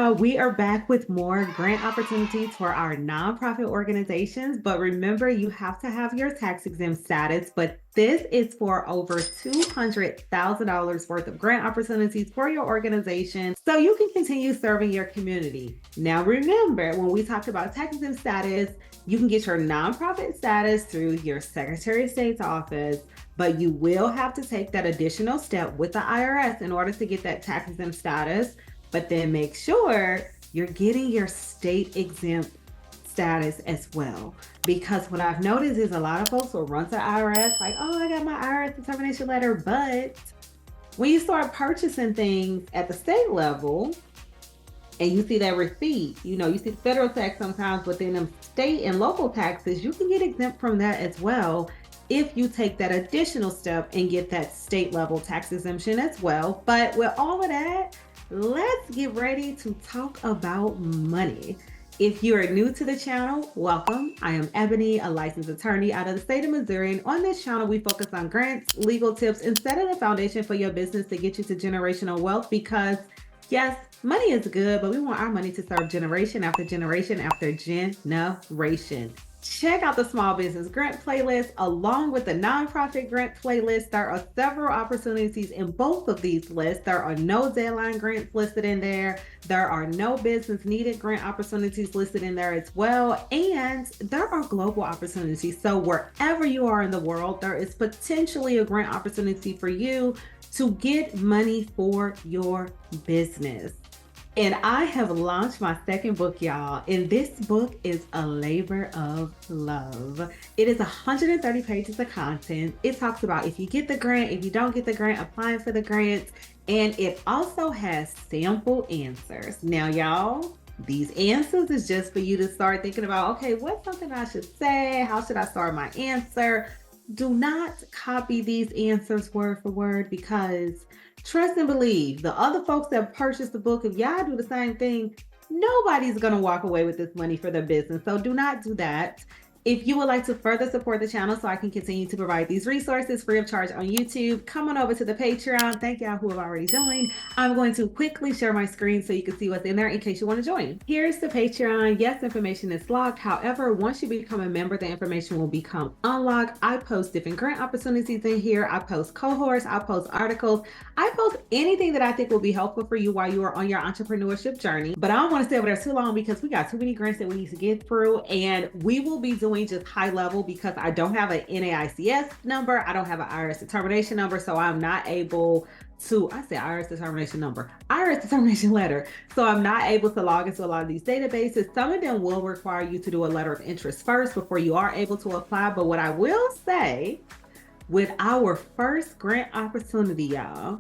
y'all. We are back with more grant opportunities for our nonprofit organizations. But remember, you have to have your tax exempt status. But this is for over $200,000 worth of grant opportunities for your organization so you can continue serving your community. Now, remember, when we talked about tax exempt status, you can get your nonprofit status through your Secretary of State's office, but you will have to take that additional step with the IRS in order to get that tax exempt status. But then make sure you're getting your state exempt status as well. Because what I've noticed is a lot of folks will run to IRS like, oh, I got my IRS determination letter. But when you start purchasing things at the state level and you see that receipt, you see the federal tax sometimes, but then them state and local taxes, you can get exempt from that as well if you take that additional step and get that state level tax exemption as well. But with all of that, let's get ready to talk about money. If you are new to the channel, welcome. I am Ebony, a licensed attorney out of the state of Missouri. And on this channel, we focus on grants, legal tips, and setting the foundation for your business to get you to generational wealth. Because yes, money is good, but we want our money to serve generation after generation after generation. Check out the small business grant playlist along with the nonprofit grant playlist. There are several opportunities in both of these lists. There are no deadline grants listed in there. There are no business needed grant opportunities listed in there as well. And there are global opportunities. So wherever you are in the world, there is potentially a grant opportunity for you to get money for your business. And I have launched my second book, y'all. And this book is a labor of love. It is 130 pages of content. It talks about if you get the grant, if you don't get the grant, applying for the grants. And it also has sample answers. Now, y'all, these answers is just for you to start thinking about, okay, what's something I should say? How should I start my answer? Do not copy these answers word for word, because trust and believe, the other folks that purchased the book, if y'all do the same thing, nobody's going to walk away with this money for their business. So do not do that. If you would like to further support the channel so I can continue to provide these resources free of charge on YouTube, come on over to the Patreon. Thank y'all who have already joined. I'm going to quickly share my screen so you can see what's in there in case you want to join. Here's the Patreon. Yes, information is locked. However, once you become a member, the information will become unlocked. I post different grant opportunities in here. I post cohorts. I post articles. I post anything that I think will be helpful for you while you are on your entrepreneurship journey. But I don't want to stay over there too long because we got too many grants that we need to get through, and we will be doing just high level because I don't have an NAICS number. I don't have an IRS determination number. So I'm not able to, I say IRS determination number, IRS determination letter. So I'm not able to log into a lot of these databases. Some of them will require you to do a letter of interest first before you are able to apply. But what I will say with our first grant opportunity, y'all,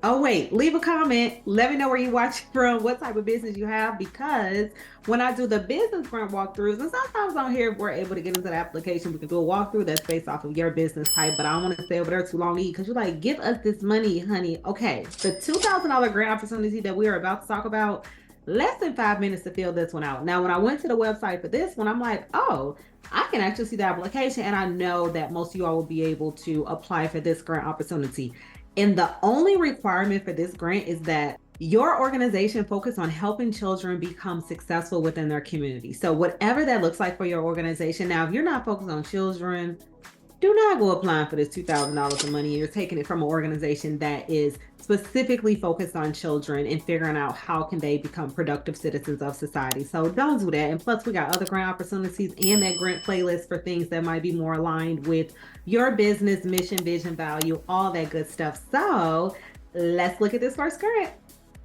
oh wait, leave a comment. Let me know where you watch from, what type of business you have, because when I do the business grant walkthroughs, and sometimes on here we're able to get into the application, we can do a walkthrough that's based off of your business type, but I don't want to stay over there too long because you're like, give us this money, honey. Okay, the $2,000 grant opportunity that we are about to talk about, less than 5 minutes to fill this one out. Now, when I went to the website for this one, I'm like, oh, I can actually see the application, and I know that most of you all will be able to apply for this grant opportunity. And the only requirement for this grant is that your organization focus on helping children become successful within their community. So whatever that looks like for your organization. Now, if you're not focused on children, do not go applying for this $2,000 of money. You're taking it from an organization that is specifically focused on children and figuring out how can they become productive citizens of society. So don't do that. And plus, we got other grant opportunities and that grant playlist for things that might be more aligned with your business mission, vision, value, all that good stuff. So let's look at this first grant.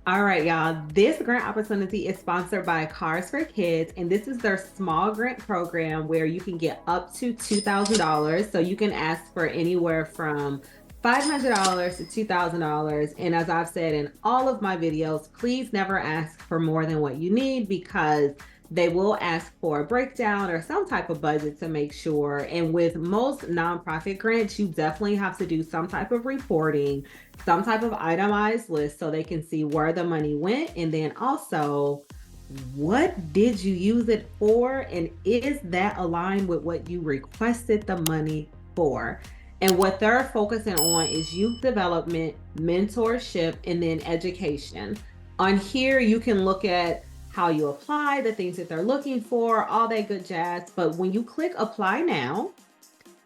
All right, y'all, this grant opportunity is sponsored by Cars for Kids, and this is their small grant program where you can get up to $2,000. So you can ask for anywhere from $500 to $2,000. And as I've said in all of my videos, please never ask for more than what you need, because they will ask for a breakdown or some type of budget to make sure. And with most nonprofit grants, you definitely have to do some type of reporting, some type of itemized list so they can see where the money went. And then also, what did you use it for? And is that aligned with what you requested the money for? And what they're focusing on is youth development, mentorship, and then education. On here, you can look at how you apply, the things that they're looking for, all that good jazz. But when you click apply now,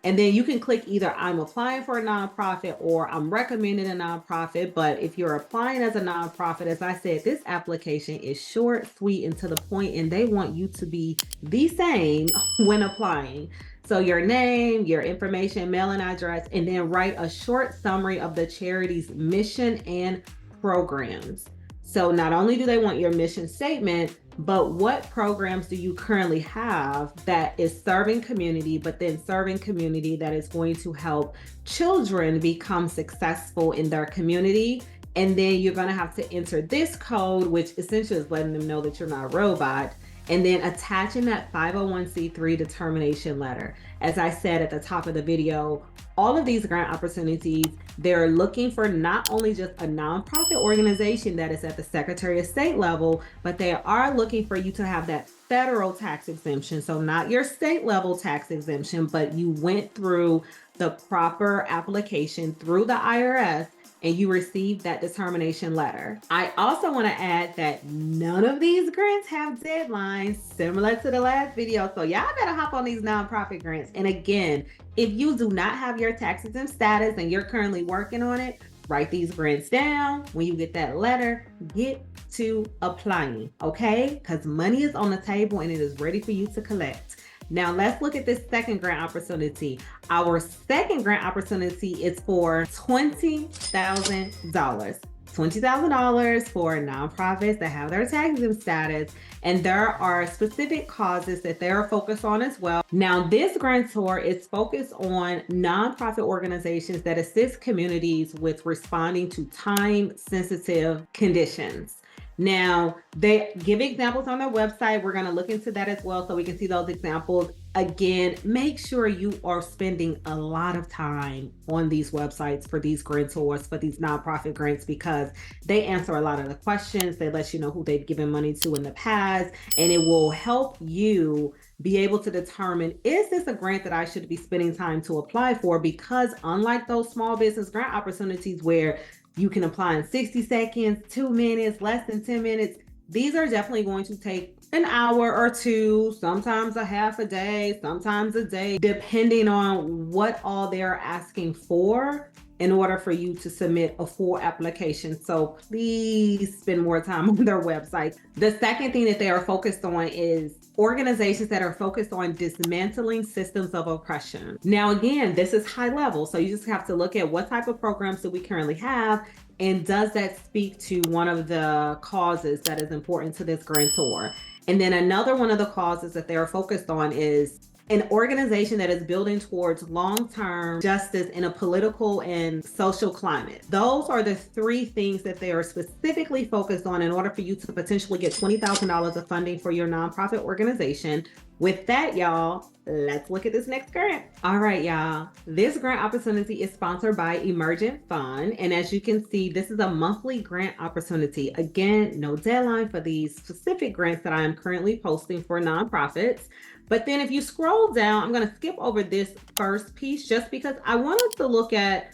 and then you can click either I'm applying for a nonprofit or I'm recommending a nonprofit. But if you're applying as a nonprofit, as I said, this application is short, sweet, and to the point, and they want you to be the same when applying. So your name, your information, mailing address, and then write a short summary of the charity's mission and programs. So not only do they want your mission statement, but what programs do you currently have that is serving community, but then serving community that is going to help children become successful in their community? And then you're going to have to enter this code, which essentially is letting them know that you're not a robot, and then attaching that 501c3 determination letter. As I said at the top of the video, all of these grant opportunities, they're looking for not only just a nonprofit organization that is at the Secretary of State level, but they are looking for you to have that federal tax exemption. So not your state level tax exemption, but you went through the proper application through the IRS and you received that determination letter. I also want to add that none of these grants have deadlines, similar to the last video. So y'all better hop on these nonprofit grants. And again, if you do not have your tax exempt status and you're currently working on it, write these grants down. When you get that letter, get to applying, okay? Because money is on the table and it is ready for you to collect. Now let's look at this second grant opportunity. Our second grant opportunity is for $20,000. $20,000 for nonprofits that have their tax exempt status, and there are specific causes that they're focused on as well. Now, this grantor is focused on nonprofit organizations that assist communities with responding to time-sensitive conditions. Now, they give examples on their website. We're going to look into that as well so we can see those examples. Again, make sure you are spending a lot of time on these websites for these grantors, for these nonprofit grants, because they answer a lot of the questions. They let you know who they've given money to in the past, and it will help you be able to determine, is this a grant that I should be spending time to apply for? Because unlike those small business grant opportunities where you can apply in 60 seconds, 2 minutes, less than 10 minutes. These are definitely going to take an hour or two, sometimes a half a day, sometimes a day, depending on what all they're asking for in order for you to submit a full application. So please spend more time on their website. The second thing that they are focused on is organizations that are focused on dismantling systems of oppression. Now, again, this is high level. So you just have to look at what type of programs do we currently have, and does that speak to one of the causes that is important to this grantor? And then another one of the causes that they're focused on is an organization that is building towards long-term justice in a political and social climate. Those are the three things that they are specifically focused on in order for you to potentially get $20,000 of funding for your nonprofit organization. With that, y'all, let's look at this next grant. All right, y'all. This grant opportunity is sponsored by Emergent Fund. And as you can see, this is a monthly grant opportunity. Again, no deadline for these specific grants that I am currently posting for nonprofits. But then if you scroll down, I'm going to skip over this first piece just because I wanted to look at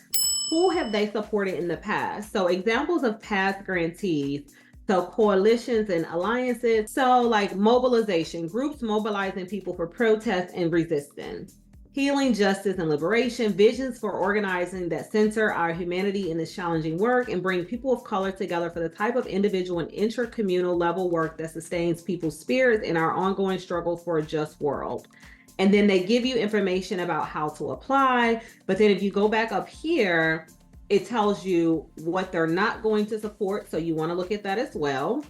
who have they supported in the past. So examples of past grantees. So coalitions and alliances. So like mobilization, groups mobilizing people for protest and resistance. Healing, justice, and liberation, visions for organizing that center our humanity in this challenging work and bring people of color together for the type of individual and intercommunal level work that sustains people's spirits in our ongoing struggle for a just world. And then they give you information about how to apply. But then if you go back up here, it tells you what they're not going to support. So you want to look at that as well.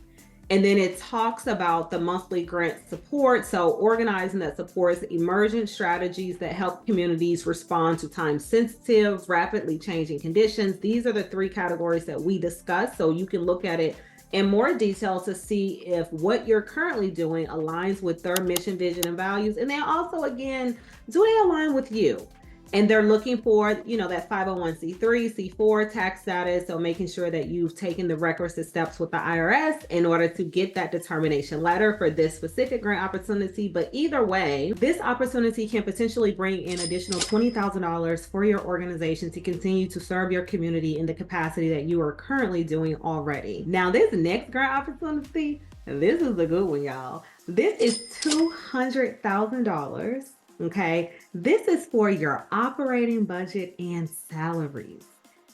And then it talks about the monthly grant support. So organizing that supports emergent strategies that help communities respond to time-sensitive, rapidly changing conditions. These are the three categories that we discussed. So you can look at it in more detail to see if what you're currently doing aligns with their mission, vision, and values. And then also, again, do they align with you? And they're looking for, you know, that 501c3, C4 tax status. So making sure that you've taken the requisite steps with the IRS in order to get that determination letter for this specific grant opportunity. But either way, this opportunity can potentially bring in additional $20,000 for your organization to continue to serve your community in the capacity that you are currently doing already. Now, this next grant opportunity, this is a good one, y'all. This is $200,000. Okay, this is for your operating budget and salaries.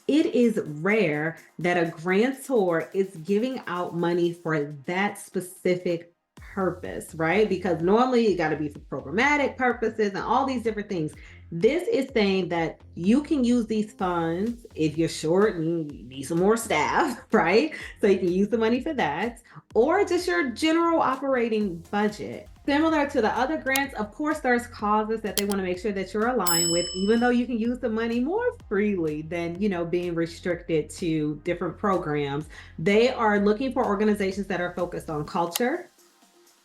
It is rare that a grantor is giving out money for that specific purpose, right? Because normally it got to be for programmatic purposes and all these different things. This is saying that you can use these funds if you're short and you need some more staff, right? So you can use the money for that, or just your general operating budget. Similar to the other grants, of course, there's causes that they want to make sure that you're aligned with, even though you can use the money more freely than, you know, being restricted to different programs. They are looking for organizations that are focused on culture,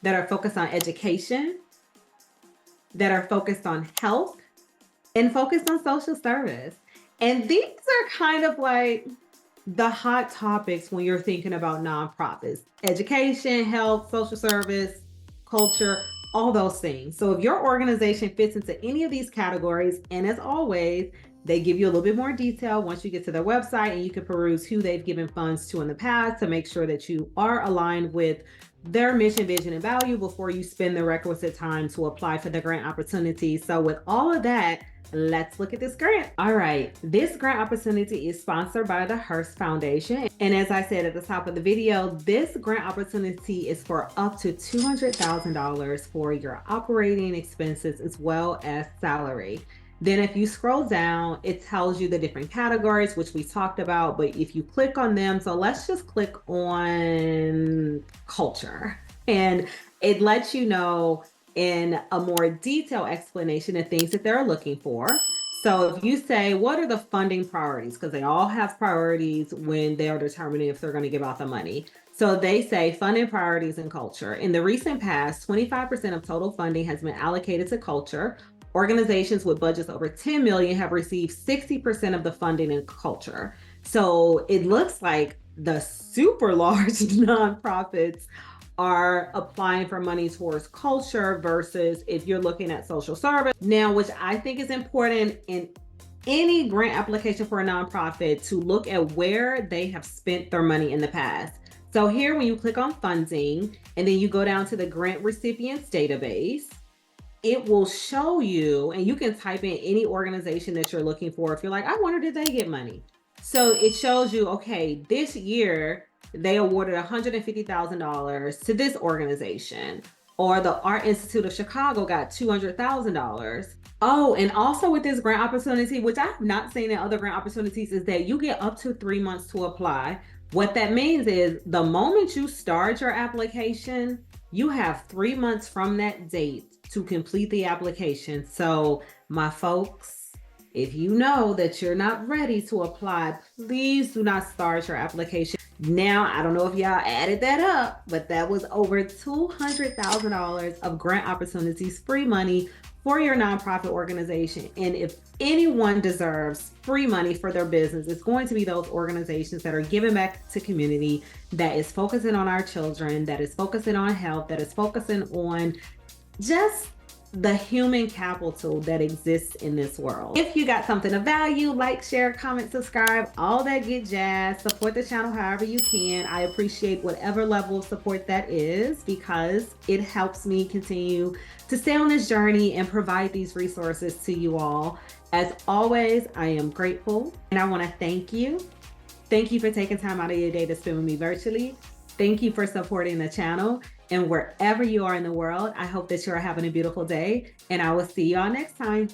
that are focused on education, that are focused on health, and focused on social service. And these are kind of like the hot topics when you're thinking about nonprofits: education, health, social service, culture, all those things. So if your organization fits into any of these categories, and as always, they give you a little bit more detail once you get to their website, and you can peruse who they've given funds to in the past to make sure that you are aligned with their mission, vision, and value before you spend the requisite time to apply for the grant opportunity. So with all of that, let's look at this grant. All right, this grant opportunity is sponsored by the Hearst Foundation. And as I said at the top of the video, this grant opportunity is for up to $200,000 for your operating expenses as well as salary. Then if you scroll down, it tells you the different categories, which we talked about, but if you click on them, so let's just click on culture, and it lets you know in a more detailed explanation of things that they're looking for. So if you say, what are the funding priorities? Because they all have priorities when they are determining if they're going to give out the money. So they say funding priorities and culture. In the recent past, 25% of total funding has been allocated to culture. Organizations with budgets over 10 million have received 60% of the funding in culture. So it looks like the super large nonprofits are applying for money towards culture versus if you're looking at social service. Now, which I think is important in any grant application for a nonprofit, to look at where they have spent their money in the past. So here, when you click on funding and then you go down to the grant recipients database, it will show you, and you can type in any organization that you're looking for. If you're like, I wonder, did they get money? So it shows you, okay, this year they awarded $150,000 to this organization, or the Art Institute of Chicago got $200,000. Oh, and also with this grant opportunity, which I've not seen in other grant opportunities, is that you get up to 3 months to apply. What that means is the moment you start your application, you have 3 months from that date to complete the application. So my folks, if you know that you're not ready to apply, please do not start your application now. I don't know if y'all added that up, but that was over $200,000 of grant opportunities, free money for your nonprofit organization. And if anyone deserves free money for their business, it's going to be those organizations that are giving back to community, that is focusing on our children, that is focusing on health, that is focusing on just the human capital that exists in this world. If you got something of value, like, share, comment, subscribe, all that good jazz. Support the channel however you can. I appreciate whatever level of support that is, because it helps me continue to stay on this journey and provide these resources to you all. As always, I am grateful, and I want to thank you. Thank you for taking time out of your day to spend with me virtually. Thank you for supporting the channel. And wherever you are in the world, I hope that you're having a beautiful day, and I will see y'all next time.